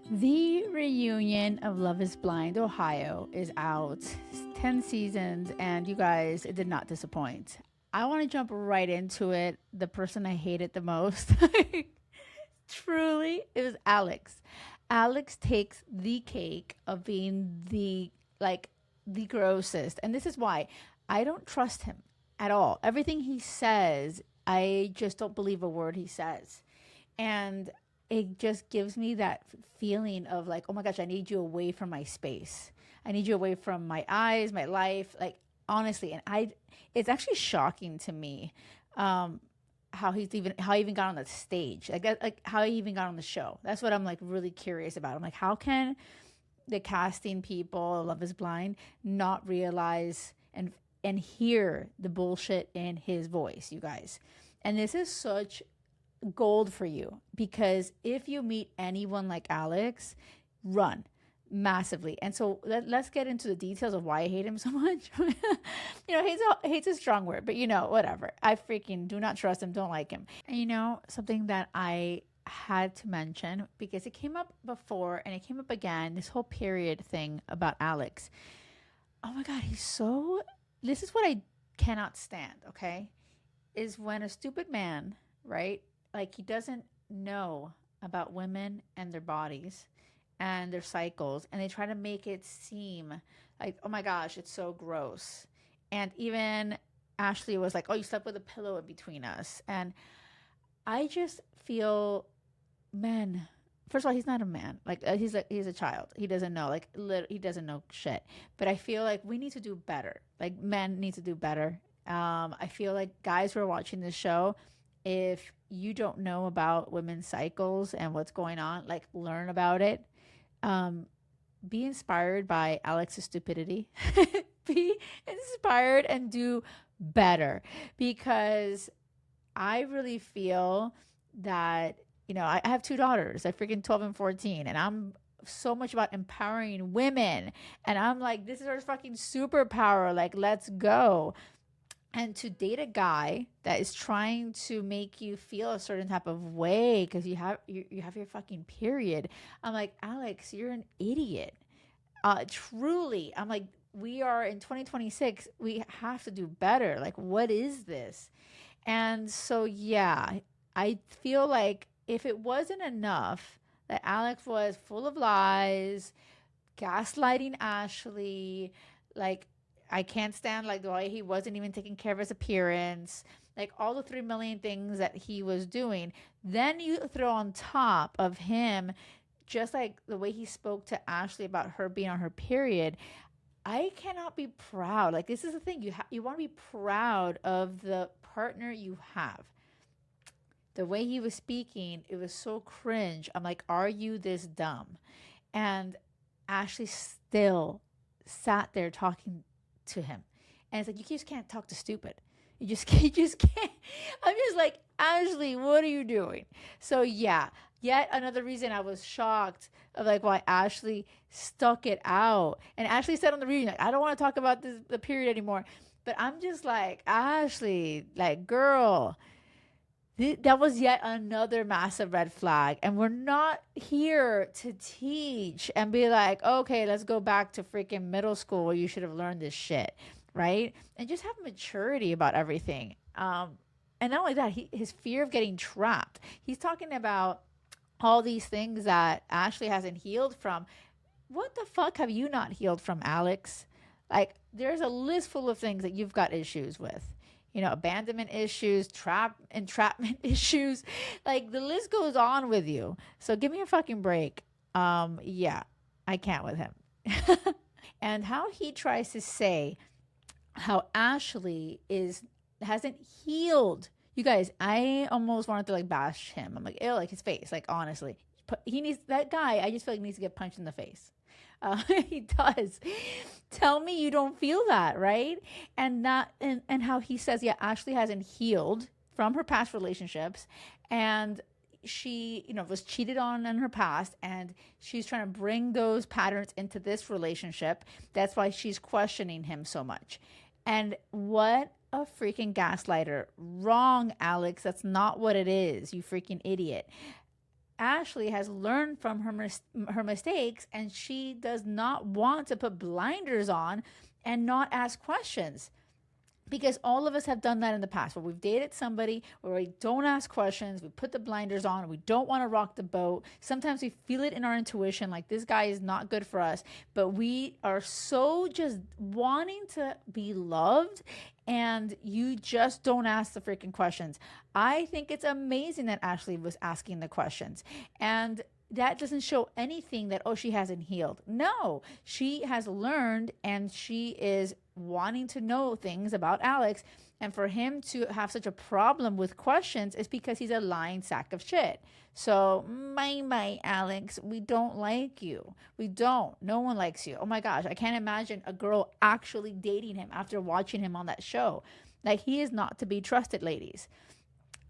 The reunion of Love is Blind Ohio is out. 10 seasons, and you guys, it did not disappoint. I want to jump right into it. The person I hated the most, truly, it was Alex. Alex takes the cake of being like, the grossest. And this is why I don't trust him at all. Everything he says, I just don't believe a word he says. And it just gives me that feeling of like, oh my gosh, I need you away from my space. I need you away from my eyes, my life. Like, honestly, it's actually shocking to me, how he even got on the stage, like how he even got on the show. That's what I'm like really curious about. I'm like, how can the casting people, Love Is Blind, not realize and hear the bullshit in his voice, you guys? And this is such gold for you, because if you meet anyone like Alex, run massively. And so let's get into the details of why I hate him so much. Hate's a strong word, but whatever. I freaking do not trust him, don't like him. And something that I had to mention, because it came up before and it came up again, this whole period thing about Alex. Oh my God, this is what I cannot stand, okay? Is when a stupid man, right? Like, he doesn't know about women and their bodies and their cycles, and they try to make it seem like, oh my gosh, it's so gross. And even Ashley was like, oh, you slept with a pillow in between us. And I just feel, men, first of all, he's not a man. Like, he's a child. He doesn't know. Like, he doesn't know shit. But I feel like we need to do better. Like, men need to do better. I feel like guys who are watching this show, if you don't know about women's cycles and what's going on, like, learn about it. Um, be inspired by Alex's stupidity. Be inspired and do better, because I really feel that, I have two daughters, I freaking 12 and 14, and I'm so much about empowering women. And I'm like, this is our fucking superpower. Like, let's go. And to date a guy that is trying to make you feel a certain type of way because you have your fucking period, I'm like, Alex, you're an idiot. Truly, I'm like, we are in 2026. We have to do better. Like, what is this? And so, yeah, I feel like if it wasn't enough that Alex was full of lies, gaslighting Ashley, like, I can't stand like the way he wasn't even taking care of his appearance, like all the 3 million things that he was doing. Then you throw on top of him just like the way he spoke to Ashley about her being on her period. I cannot be proud. Like, this is the thing, you want to be proud of the partner you have. The way he was speaking, it was so cringe. I'm like, are you this dumb? And Ashley still sat there talking to him. And it's like, you just can't talk to stupid. You just can't. I'm just like, Ashley, what are you doing? So yeah, yet another reason I was shocked of like why Ashley stuck it out. And Ashley said on the reunion, like, I don't want to talk about the period anymore. But I'm just like, Ashley, like, girl, that was yet another massive red flag. And we're not here to teach and be like, okay, let's go back to freaking middle school where you should have learned this shit, right? And just have maturity about everything. And not only that, his fear of getting trapped. He's talking about all these things that Ashley hasn't healed from. What the fuck have you not healed from, Alex? Like, there's a list full of things that you've got issues with. Abandonment issues, entrapment issues. Like, the list goes on with you. So give me a fucking break. Yeah, I can't with him. And how he tries to say how Ashley hasn't healed. You guys, I almost wanted to like bash him. I'm like, ew, like his face. Like, honestly, he needs that guy. I just feel like he needs to get punched in the face. He does. Tell me you don't feel that, right? And how he says, yeah, Ashley hasn't healed from her past relationships, and she, was cheated on in her past, and she's trying to bring those patterns into this relationship. That's why she's questioning him so much. And what a freaking gaslighter. Wrong, Alex. That's not what it is, you freaking idiot. Ashley has learned from her mistakes, and she does not want to put blinders on and not ask questions. Because all of us have done that in the past where we've dated somebody where we don't ask questions, we put the blinders on, we don't want to rock the boat. Sometimes we feel it in our intuition, like this guy is not good for us, but we are so just wanting to be loved, and you just don't ask the freaking questions. I think it's amazing that Ashley was asking the questions. And that doesn't show anything that, oh, she hasn't healed. No, she has learned, and she is wanting to know things about Alex. And for him to have such a problem with questions is because he's a lying sack of shit. So, my Alex, we don't like you. We don't. No one likes you. Oh my gosh, I can't imagine a girl actually dating him after watching him on that show. Like, he is not to be trusted, ladies.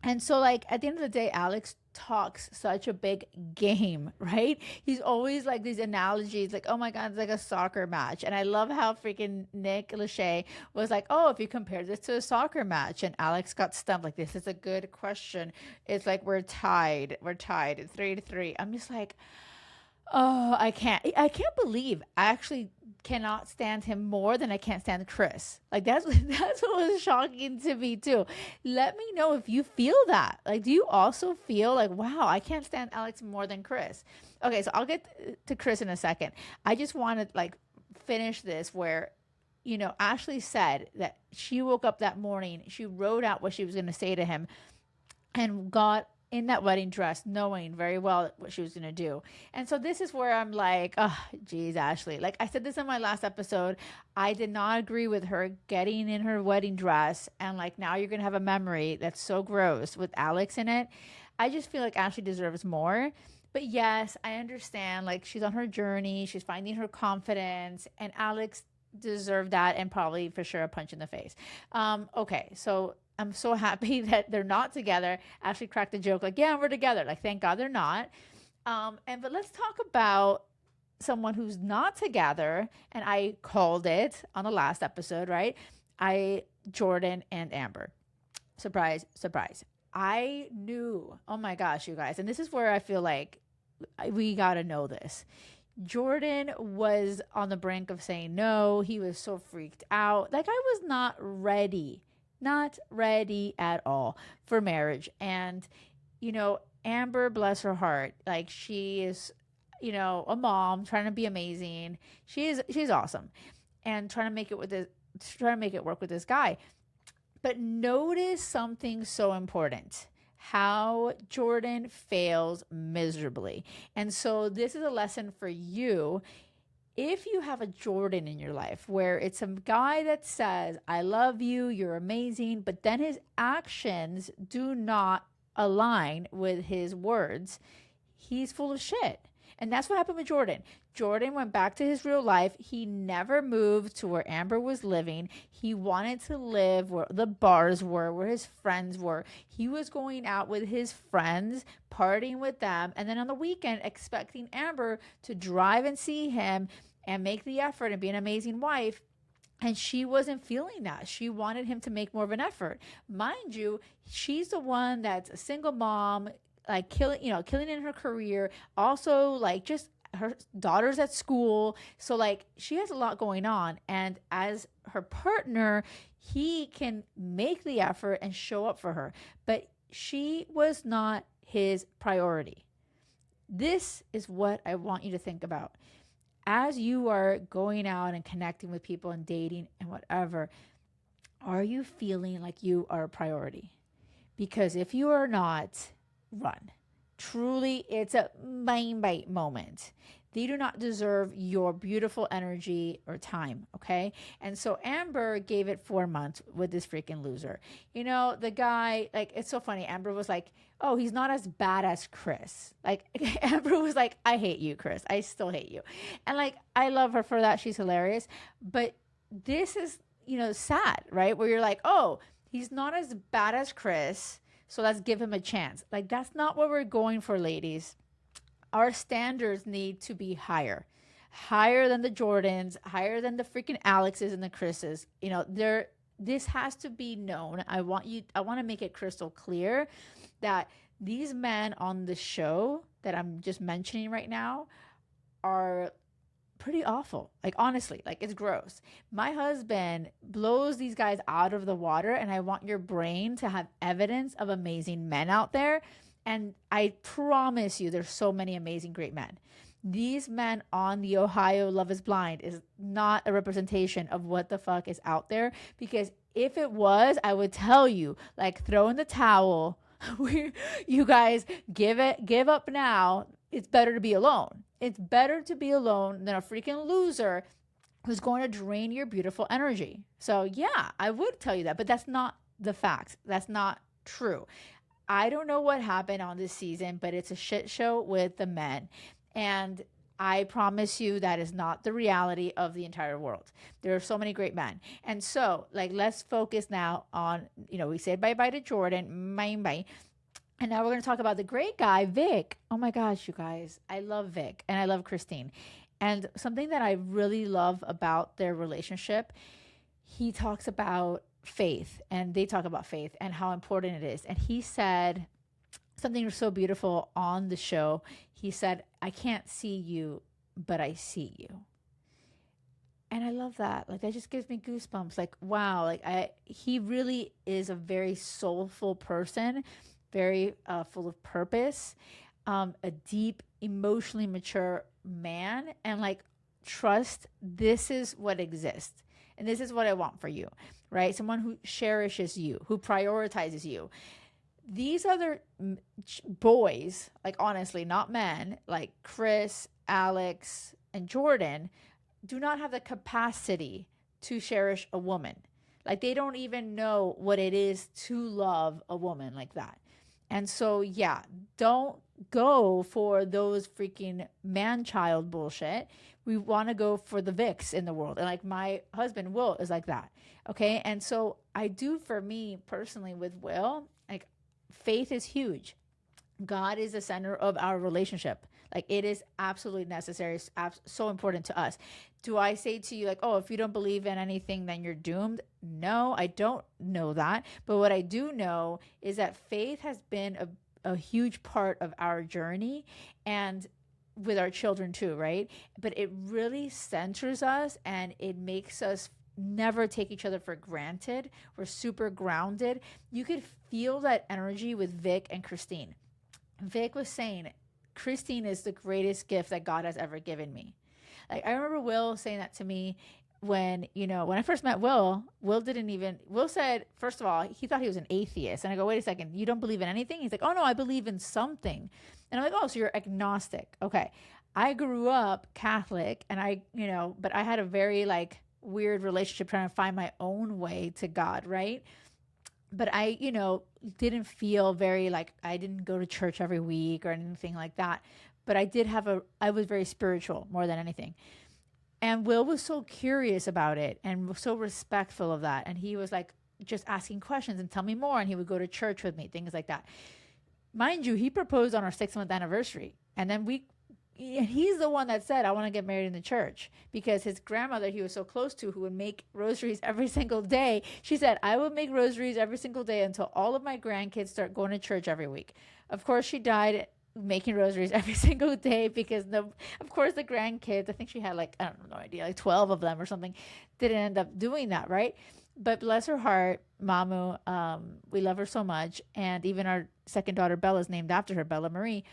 And so, like, at the end of the day, Alex talks such a big game, right? He's always like these analogies, like, oh my God, it's like a soccer match. And I love how freaking Nick Lachey was like, oh, if you compare this to a soccer match, and Alex got stumped, like, this is a good question. It's like, we're tied. It's 3-3. I'm just like, oh, I can't believe I actually cannot stand him more than I can't stand Chris. Like, that's what was shocking to me too. Let me know if you feel that. Like, do you also feel like, wow, I can't stand Alex more than Chris? Okay, so I'll get to Chris in a second. I just want to like finish this where, you know, Ashley said that she woke up that morning, she wrote out what she was going to say to him, and got in that wedding dress, knowing very well what she was going to do. And so this is where I'm like, oh, geez, Ashley. Like I said this in my last episode, I did not agree with her getting in her wedding dress. And like, now you're going to have a memory that's so gross with Alex in it. I just feel like Ashley deserves more. But yes, I understand. Like, she's on her journey. She's finding her confidence. And Alex deserved that, and probably for sure a punch in the face. Okay, so I'm so happy that they're not together. Ashley cracked a joke like, yeah, we're together. Like, thank God they're not. But let's talk about someone who's not together. And I called it on the last episode, right? Jordan and Amber. Surprise, surprise. I knew, oh my gosh, you guys. And this is where I feel like we got to know this. Jordan was on the brink of saying no. He was so freaked out. Like, I was not ready at all for marriage. And, you know, Amber, bless her heart, like, she is, you know, a mom trying to be amazing. She's awesome, and trying to make it work with this guy. But notice something so important: how Jordan fails miserably. And so this is a lesson for you. If you have a Jordan in your life where it's a guy that says, I love you, you're amazing, but then his actions do not align with his words, he's full of shit. And that's what happened with Jordan. Jordan went back to his real life. He never moved to where Amber was living. He wanted to live where the bars were, where his friends were. He was going out with his friends, partying with them, and then on the weekend expecting Amber to drive and see him and make the effort and be an amazing wife. And she wasn't feeling that. She wanted him to make more of an effort. Mind you, she's the one that's a single mom, like killing in her career. Also, like, just her daughter's at school. So like, she has a lot going on. And as her partner, he can make the effort and show up for her. But she was not his priority. This is what I want you to think about. As you are going out and connecting with people and dating and whatever, are you feeling like you are a priority? Because if you are not, run. Truly, it's a mind bite moment. They do not deserve your beautiful energy or time, okay? And so Amber gave it 4 months with this freaking loser. You know, the guy, like, it's so funny. Amber was like, oh, he's not as bad as Chris. Like, Amber was like, I hate you, Chris. I still hate you. And like, I love her for that. She's hilarious. But this is, you know, sad, right? Where you're like, oh, he's not as bad as Chris, so let's give him a chance. Like, that's not what we're going for, ladies. Our standards need to be higher than the Jordans, higher than the freaking Alexes and the Chris's. You know, this has to be known. I want to make it crystal clear that these men on the show that I'm just mentioning right now are pretty awful. Like, honestly, like, it's gross. My husband blows these guys out of the water, and I want your brain to have evidence of amazing men out there. And I promise you, there's so many amazing, great men. These men on the Ohio Love is Blind is not a representation of what the fuck is out there, because if it was, I would tell you, like, throw in the towel. You guys give up now. It's better to be alone. It's better to be alone than a freaking loser who's going to drain your beautiful energy. So yeah, I would tell you that, but that's not the facts. That's not true. I don't know what happened on this season, but it's a shit show with the men. And I promise you that is not the reality of the entire world. There are so many great men. And so, like, let's focus now on, we said bye-bye to Jordan, bye. And now we're going to talk about the great guy, Vic. Oh my gosh, you guys. I love Vic and I love Christine. And something that I really love about their relationship, he talks about faith, and they talk about faith and how important it is. And he said something so beautiful on the show. He said, I can't see you, but I see you. And I love that. Like, that just gives me goosebumps. Like, wow. Like, he really is a very soulful person, very full of purpose, a deep, emotionally mature man. And like, trust, this is what exists. And this is what I want for you, right? Someone who cherishes you, who prioritizes you. These other boys, like, honestly, not men, like Chris, Alex, and Jordan, do not have the capacity to cherish a woman. Like, they don't even know what it is to love a woman like that. And so, yeah, don't go for those freaking man-child bullshit. We want to go for the Vicks in the world. And like, my husband, Will, is like that. Okay. And so I do, for me personally with Will, like, faith is huge. God is the center of our relationship. Like, it is absolutely necessary. It's so important to us. Do I say to you, like, oh, if you don't believe in anything, then you're doomed? No, I don't know that. But what I do know is that faith has been a huge part of our journey, and with our children too, right? But it really centers us, and it makes us never take each other for granted. We're super grounded. You could feel that energy with Vic and Christine. Vic was saying, Christine is the greatest gift that God has ever given me. Like, I remember Will saying that to me when I first met Will. Will said, first of all, he thought he was an atheist. And I go, wait a second, you don't believe in anything? He's like, oh no, I believe in something. And I'm like, oh, so you're agnostic. Okay. I grew up Catholic, and but I had a very like weird relationship trying to find my own way to God, right? But I, didn't feel very like, I didn't go to church every week or anything like that. But I was very spiritual more than anything. And Will was so curious about it and so respectful of that. And he was like, just asking questions and tell me more. And he would go to church with me, things like that. Mind you, he proposed on our 6-month anniversary. And then he's the one that said, I want to get married in the church, because his grandmother, he was so close to, who would make rosaries every single day. She said, I will make rosaries every single day until all of my grandkids start going to church every week. Of course, she died making rosaries every single day, because of course the grandkids, I think she had like, I don't know, idea, like 12 of them or something, didn't end up doing that, right? But bless her heart, Mamu, we love her so much. And even our second daughter, Bella, is named after her, Bella Marie.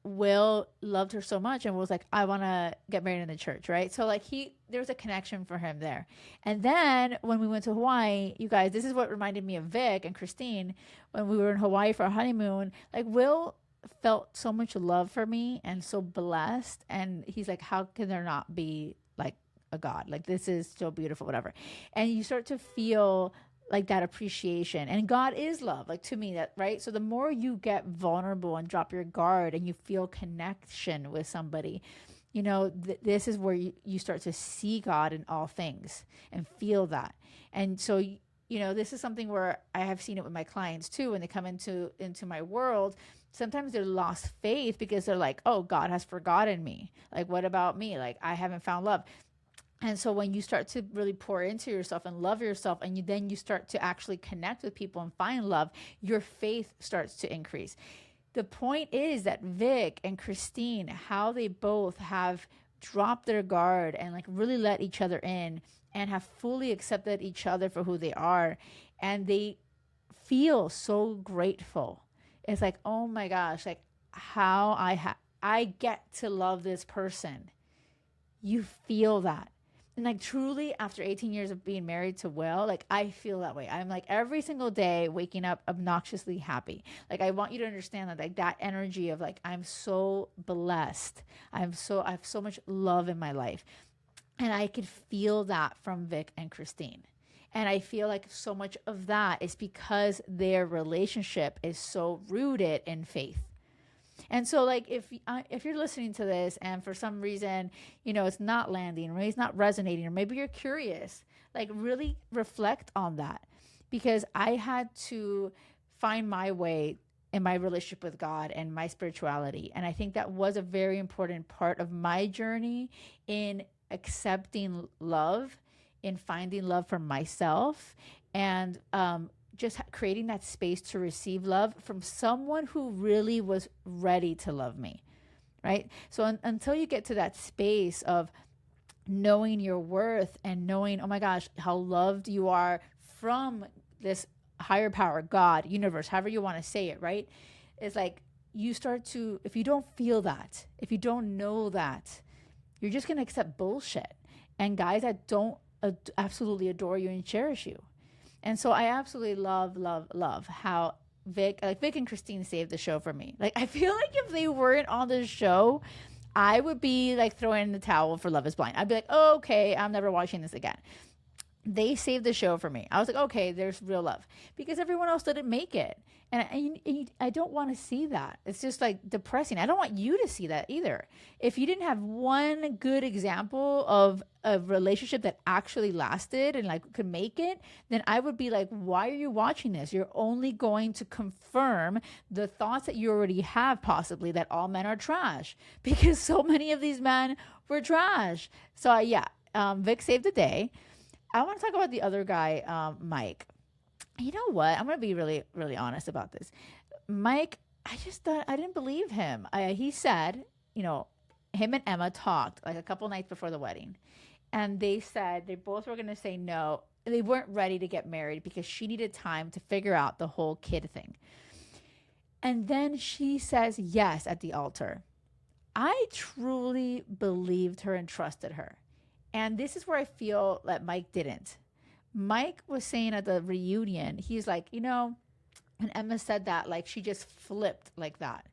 Will loved her so much and was like, I want to get married in the church, right? So like, there was a connection for him there. And then when we went to Hawaii, you guys, this is what reminded me of Vic and Christine. When we were in Hawaii for our honeymoon, like, Will felt so much love for me and so blessed. And he's like, how can there not be like a God? Like, this is so beautiful, whatever. And you start to feel like that appreciation. And God is love, like, to me, that, right? So the more you get vulnerable and drop your guard and you feel connection with somebody, this is where you start to see God in all things and feel that. And so, this is something where I have seen it with my clients too. When they come into my world, sometimes they're lost faith because they're like, oh, God has forgotten me. Like, what about me? Like, I haven't found love. And so when you start to really pour into yourself and love yourself, and then you start to actually connect with people and find love, your faith starts to increase. The point is that Vic and Christine, how they both have dropped their guard and like really let each other in and have fully accepted each other for who they are. And they feel so grateful. It's like, oh my gosh, like how I get to love this person. You feel that. And like truly after 18 years of being married to Will, like I feel that way. I'm like every single day waking up obnoxiously happy. Like I want you to understand that like that energy of like I'm so blessed. I have so much love in my life. And I could feel that from Vic and Christine. And I feel like so much of that is because their relationship is so rooted in faith. And so, like, if you're listening to this and for some reason, it's not landing, or maybe it's not resonating, or maybe you're curious, like, really reflect on that, because I had to find my way in my relationship with God and my spirituality, and I think that was a very important part of my journey in accepting love, in finding love for myself, and just creating that space to receive love from someone who really was ready to love me, right? So until you get to that space of knowing your worth and knowing, oh my gosh, how loved you are from this higher power, God, universe, however you want to say it, right? It's like you start to, if you don't feel that, if you don't know that, you're just going to accept bullshit and guys that don't absolutely adore you and cherish you. And so I absolutely love how Vic and Christine saved the show for me. Like, I feel like if they weren't on the show, I would be like throwing in the towel for Love is Blind. I'd be like, oh, okay, I'm never watching this again. They saved the show for me. I was like, okay, there's real love, because everyone else didn't make it. And I don't want to see that. It's just like depressing. I don't want you to see that either. If you didn't have one good example of a relationship that actually lasted and like could make it, then I would be like, why are you watching this? You're only going to confirm the thoughts that you already have, possibly, that all men are trash, because so many of these men were trash. So Vic saved the day. I want to talk about the other guy, Mike. You know what? I'm going to be really, really honest about this. Mike, I didn't believe him. He said, him and Emma talked like a couple nights before the wedding. And they said they both were going to say no. They weren't ready to get married because she needed time to figure out the whole kid thing. And then she says yes at the altar. I truly believed her and trusted her. And this is where I feel that Mike didn't. Mike was saying at the reunion, he's like, and Emma said that, like, she just flipped like that.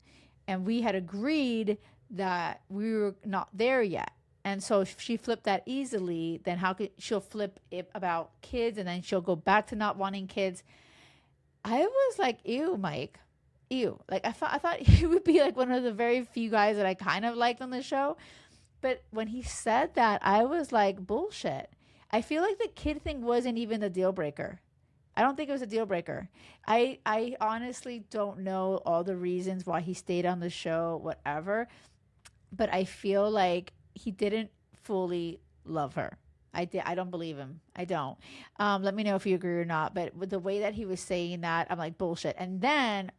And we had agreed that we were not there yet. And so if she flipped that easily, then how could she'll flip it about kids and then she'll go back to not wanting kids? I was like, ew, Mike. Ew. Like, I thought he would be like one of the very few guys that I kind of liked on the show. But when he said that, I was like, bullshit. I feel like the kid thing wasn't even a deal breaker. I don't think it was a deal breaker. I honestly don't know all the reasons why he stayed on the show, whatever. But I feel like he didn't fully love her. I don't believe him. I don't. Let me know if you agree or not. But with the way that he was saying that, I'm like, bullshit. And then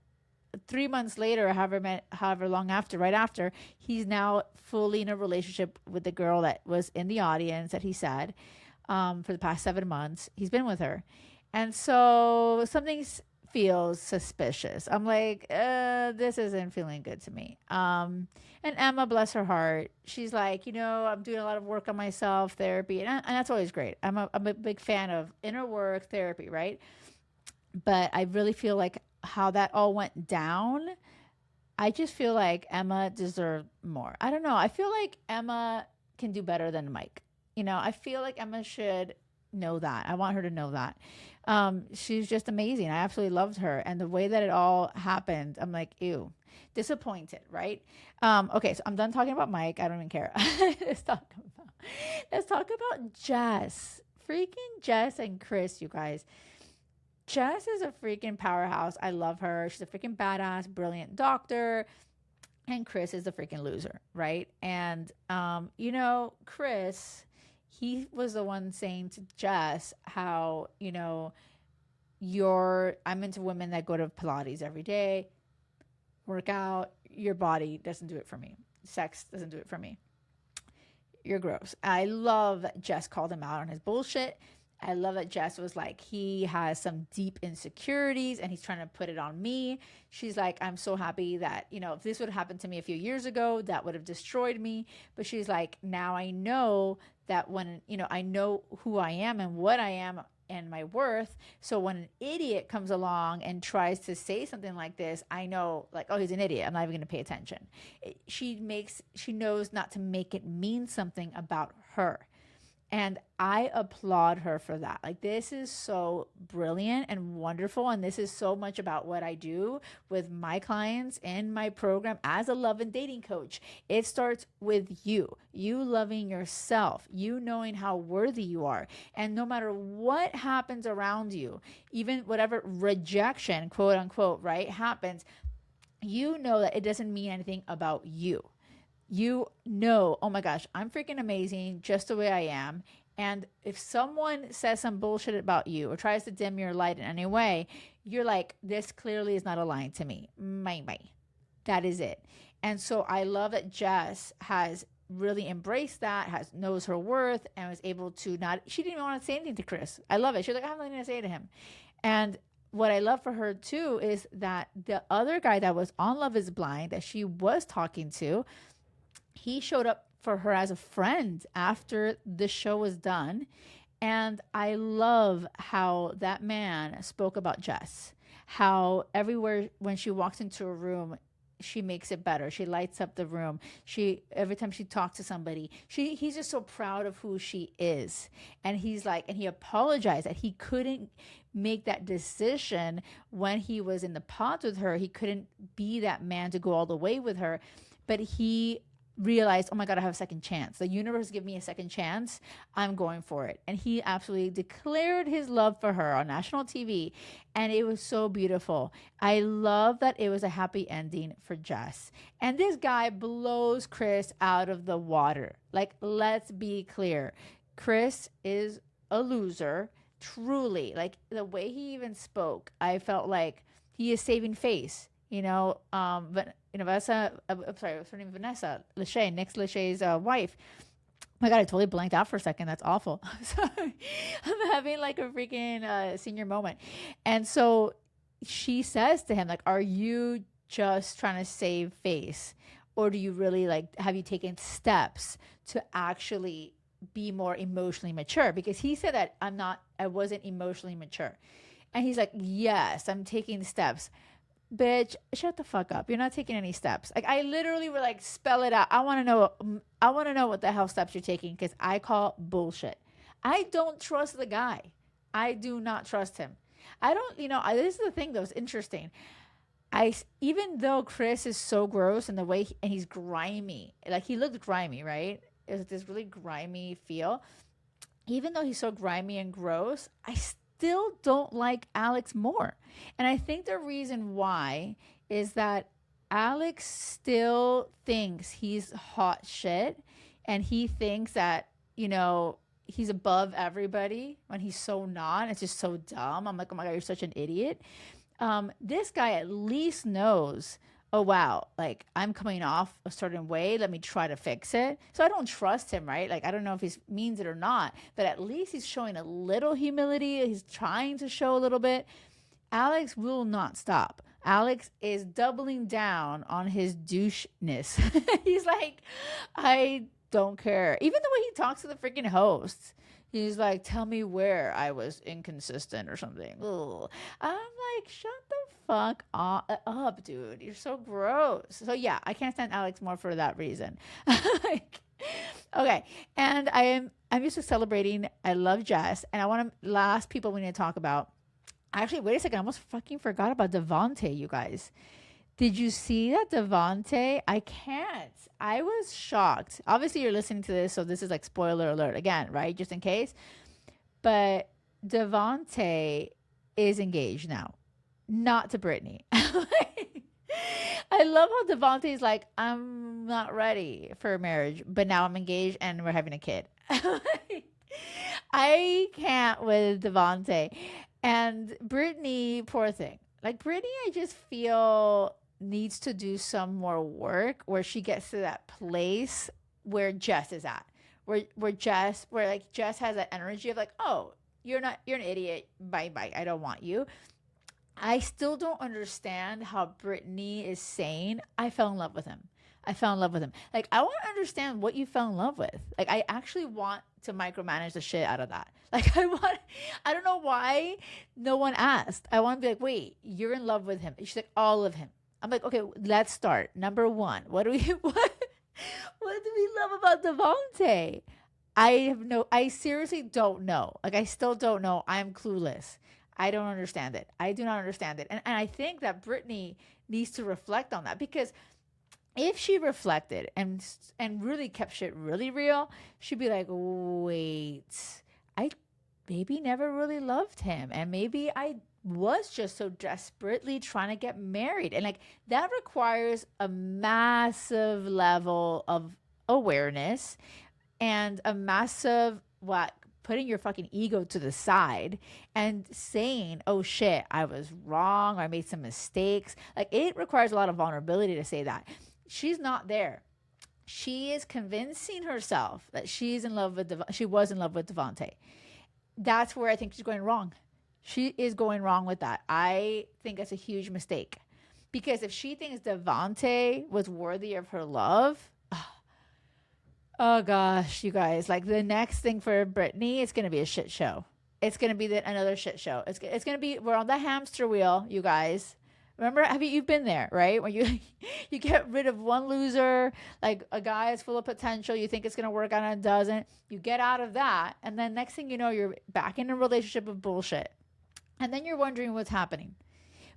3 months later, however long after, right after, he's now fully in a relationship with the girl that was in the audience that he said for the past 7 months. He's been with her. And so something feels suspicious. I'm like, this isn't feeling good to me. And Emma, bless her heart, she's like, I'm doing a lot of work on myself, therapy. And that's always great. I'm a big fan of inner work, therapy, right? But I really feel like how that all went down, I just feel like Emma deserved more. I don't know. I feel like Emma can do better than Mike. I feel like Emma should know that. I want her to know that. She's just amazing. I absolutely loved her. And the way that it all happened, I'm like, ew, disappointed, right? Okay, so I'm done talking about Mike. I don't even care. Let's talk about Jess. Freaking Jess and Chris, you guys. Jess is a freaking powerhouse. I love her. She's a freaking badass, brilliant doctor. And Chris is a freaking loser, right? And, Chris, he was the one saying to Jess how, I'm into women that go to Pilates every day, work out. Your body doesn't do it for me. Sex doesn't do it for me. You're gross. I love that Jess called him out on his bullshit. I love that Jess was like, he has some deep insecurities and he's trying to put it on me. She's like, I'm so happy that, if this would have happened to me a few years ago, that would have destroyed me. But she's like, now I know that when, I know who I am and what I am and my worth. So when an idiot comes along and tries to say something like this, I know like, oh, he's an idiot. I'm not even going to pay attention. She knows not to make it mean something about her. And I applaud her for that. Like, this is so brilliant and wonderful. And this is so much about what I do with my clients in my program as a love and dating coach. It starts with you loving yourself, you knowing how worthy you are. And no matter what happens around you, even whatever rejection, quote unquote, right, happens, you know that it doesn't mean anything about you. Oh my gosh, I'm freaking amazing just the way I am. And if someone says some bullshit about you or tries to dim your light in any way, you're like, this clearly is not aligned to me. That is it. And so I love that Jess has really embraced that, knows her worth, and was able to she didn't even want to say anything to Chris. I love it. She's like, I have nothing to say to him. And what I love for her too is that the other guy that was on Love is Blind that she was talking to, he showed up for her as a friend after the show was done. And I love how that man spoke about Jess, how everywhere when she walks into a room, she makes it better. She lights up the room. Every time she talks to somebody, he's just so proud of who she is. And he's like, and he apologized that he couldn't make that decision when he was in the pods with her. He couldn't be that man to go all the way with her, but he realized, oh my God, I have a second chance. The universe give me a second chance. I'm going for it. And he absolutely declared his love for her on national TV. And it was so beautiful. I love that it was a happy ending for Jess. And this guy blows Chris out of the water. Like, let's be clear. Chris is a loser, truly. Like, the way he even spoke, I felt like he is saving face. But Vanessa, what's her name? Vanessa Lachey, Nick Lachey's wife. Oh my God, I totally blanked out for a second. That's awful. I'm sorry. I'm having like a freaking senior moment. And so she says to him, like, are you just trying to save face? Or do you really have you taken steps to actually be more emotionally mature? Because he said that I wasn't emotionally mature. And he's like, yes, I'm taking steps. Bitch, shut the fuck up. You're not taking any steps. Like, I literally would spell it out. I want to know what the hell steps you're taking, because I call bullshit. I don't trust the guy. I do not trust him. I don't, this is the thing that was interesting. Even though Chris is so gross in the way and he's grimy, like he looked grimy, right? It was this really grimy feel. Even though he's so grimy and gross, I still don't like Alex more. And I think the reason why is that Alex still thinks he's hot shit, and he thinks that, he's above everybody when he's so not. It's just so dumb. I'm like, oh my God, you're such an idiot. This guy at least knows, oh wow, like I'm coming off a certain way, let me try to fix it. So I don't trust him, right? Like, I don't know if he means it or not, but at least he's showing a little humility. He's trying to show a little bit. Alex will not stop. Alex is doubling down on his doucheness. He's like, I don't care. Even the way he talks to the freaking hosts, he's like, tell me where I was inconsistent or something. Ugh. I'm like, shut the fuck up, dude. You're so gross. So yeah, I can't stand Alex more for that reason. Okay. And I'm used to celebrating. I love Jess. And I want to, last people we need to talk about. Actually, wait a second. I almost fucking forgot about Devontae, you guys. Did you see that Devontae? I can't. I was shocked. Obviously, you're listening to this, so this is like spoiler alert again, right? Just in case. But Devontae is engaged now. Not to Brittany. I love how Devontae is like, I'm not ready for marriage, but now I'm engaged and we're having a kid. I can't with Devontae. And Brittany, poor thing. Like, Brittany, I just feel needs to do some more work where she gets to that place where Jess is at. Where Jess has that energy of like, oh, you're an idiot. Bye bye. I don't want you. I still don't understand how Brittany is saying, I fell in love with him. I fell in love with him. Like, I want to understand what you fell in love with. Like, I actually want to micromanage the shit out of that. Like, I don't know why no one asked. I want to be like, wait, you're in love with him. She's like, all of him. I'm like, okay, let's start. Number one, what do we love about Devontae? I seriously don't know. Like, I still don't know. I'm clueless. I don't understand it. I do not understand it. And I think that Brittany needs to reflect on that, because if she reflected and really kept shit really real, she'd be like, wait, I maybe never really loved him. And maybe I was just so desperately trying to get married. And like, that requires a massive level of awareness and a massive, putting your fucking ego to the side and saying, oh shit, I was wrong, or I made some mistakes. Like, it requires a lot of vulnerability to say that. She's not there. She is convincing herself that she was in love with Devontae. That's where I think she's going wrong. She is going wrong with that. I think it's a huge mistake, because if she thinks Devontae was worthy of her love, oh gosh, you guys, like, the next thing for Brittany, it's going to be a shit show. It's going to be another shit show. It's going to be, we're on the hamster wheel, you guys. Remember, you've been there, right? When you get rid of one loser, like a guy is full of potential, you think it's going to work out and it doesn't. You get out of that, and then next thing you know, you're back in a relationship of bullshit. And then you're wondering what's happening.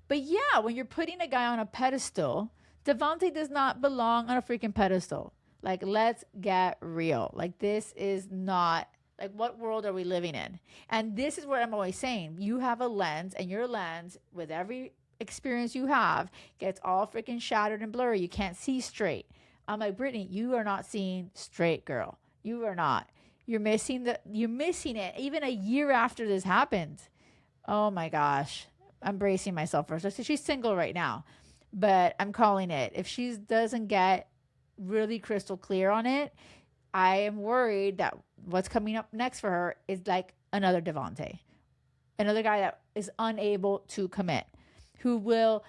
But yeah, when you're putting a guy on a pedestal, Devontae does not belong on a freaking pedestal. Like, let's get real. Like, this is not, like, what world are we living in? And this is what I'm always saying. You have a lens, and your lens, with every experience you have, gets all freaking shattered and blurry. You can't see straight. I'm like, Brittany, you are not seeing straight, girl. You are not. You're missing it even a year after this happened. Oh my gosh. I'm bracing myself for her. So she's single right now, but I'm calling it. If she doesn't get really crystal clear on it, I am worried that what's coming up next for her is like another Devontae, another guy that is unable to commit, who will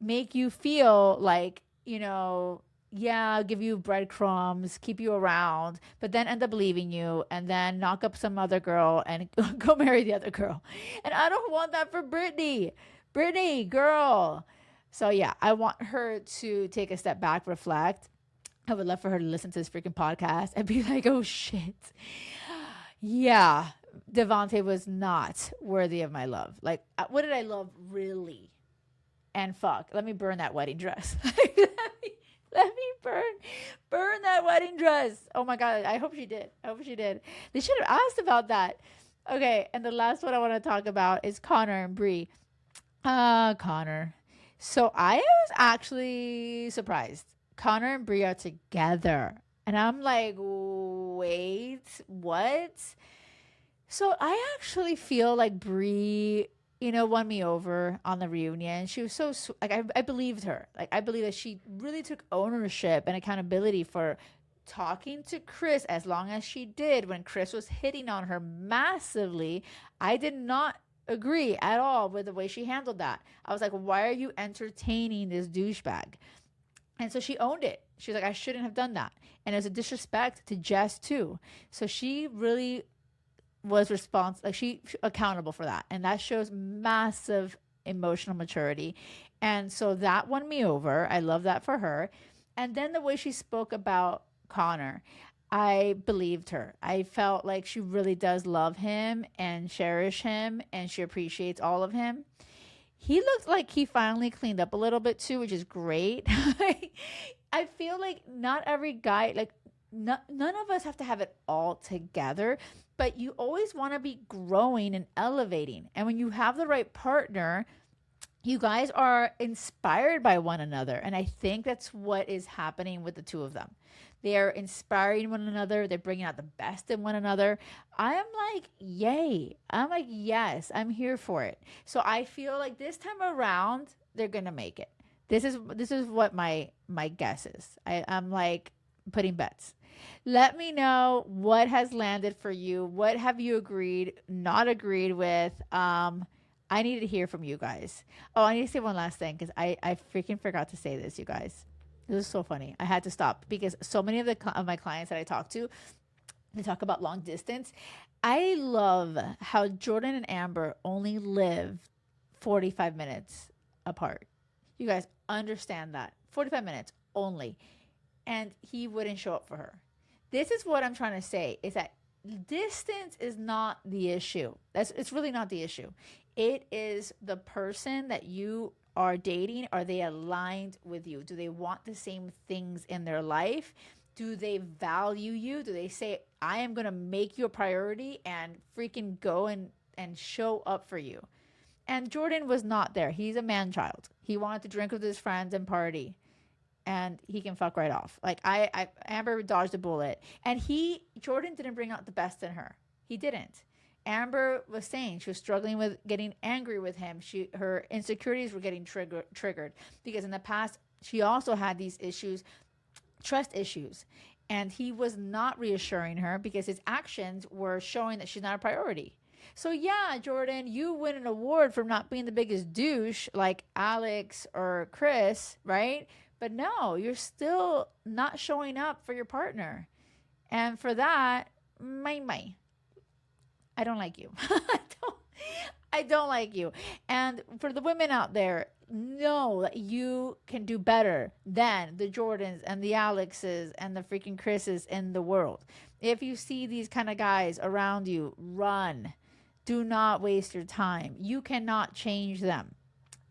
make you feel like, yeah, give you breadcrumbs, keep you around, but then end up leaving you and then knock up some other girl and go marry the other girl. And I don't want that for Brittany. Brittany, girl. So yeah, I want her to take a step back, reflect. I would love for her to listen to this freaking podcast and be like, oh shit. Yeah, Devontae was not worthy of my love. Like, what did I love really? And fuck, let me burn that wedding dress. Let me burn that wedding dress. Oh my God, I hope she did. They should have asked about that. Okay, and the last one I want to talk about is Connor and Bree. Connor. So I was actually surprised. Connor and Bree are together. And I'm like, wait, what? So I actually feel like Bree, won me over on the reunion. She was so, like, I believed her. Like, I believe that she really took ownership and accountability for talking to Chris as long as she did when Chris was hitting on her massively. I did not agree at all with the way she handled that. I was like, why are you entertaining this douchebag? And so she owned it. She was like, I shouldn't have done that. And it was a disrespect to Jess too. So she really was she accountable for that. And that shows massive emotional maturity. And so that won me over. I love that for her. And then the way she spoke about Connor, I believed her. I felt like she really does love him and cherish him, and she appreciates all of him. He looked like he finally cleaned up a little bit too, which is great. I feel like not every guy, like none of us have to have it all together, but you always want to be growing and elevating. And when you have the right partner, you guys are inspired by one another. And I think that's what is happening with the two of them. They are inspiring one another. They're bringing out the best in one another. I am like, yay. I'm like, yes, I'm here for it. So I feel like this time around, they're going to make it. This is what my guess is. I'm like putting bets. Let me know what has landed for you. What have you agreed, not agreed with? I need to hear from you guys. Oh, I need to say one last thing because I freaking forgot to say this, you guys. It was so funny. I had to stop because so many of my clients that I talk to, they talk about long distance. I love how Jordan and Amber only live 45 minutes apart. You guys understand that. 45 minutes only. And he wouldn't show up for her. This is what I'm trying to say, is that distance is not the issue. It's really not the issue. It is the person that you are dating. Are they aligned with you? Do they want the same things in their life? Do they value you? Do they say, I am going to make you a priority and freaking go and show up for you? And Jordan was not there. He's a man child. He wanted to drink with his friends and party. And he can fuck right off. Like Amber dodged a bullet. And Jordan didn't bring out the best in her. He didn't. Amber was saying she was struggling with getting angry with him. Her insecurities were getting triggered because in the past she also had these issues, trust issues. And he was not reassuring her because his actions were showing that she's not a priority. So yeah, Jordan, you win an award for not being the biggest douche like Alex or Chris, right? But no, you're still not showing up for your partner. And for that, I don't like you. I don't like you. And for the women out there, know that you can do better than the Jordans and the Alexes and the freaking Chris's in the world. If you see these kind of guys around you, run. Do not waste your time. You cannot change them.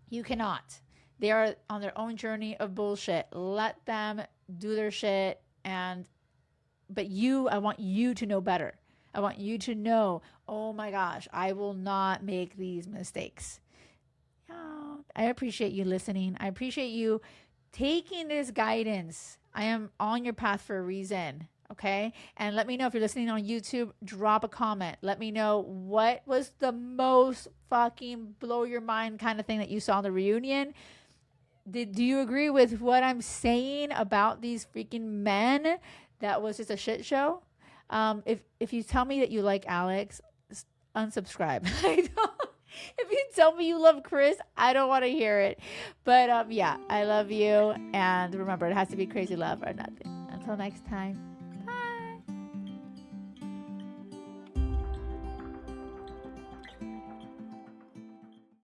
You cannot. They are on their own journey of bullshit. Let them do their shit. But I want you to know better. I want you to know, oh my gosh, I will not make these mistakes. Oh, I appreciate you listening. I appreciate you taking this guidance. I am on your path for a reason. Okay. And let me know if you're listening on YouTube, drop a comment. Let me know what was the most fucking blow your mind kind of thing that you saw in the reunion. Do you agree with what I'm saying about these freaking men? That was just a shit show. If you tell me that you like Alex, unsubscribe. If you tell me you love Chris, I don't want to hear it. But yeah, I love you. And remember, it has to be crazy love or nothing. Until next time.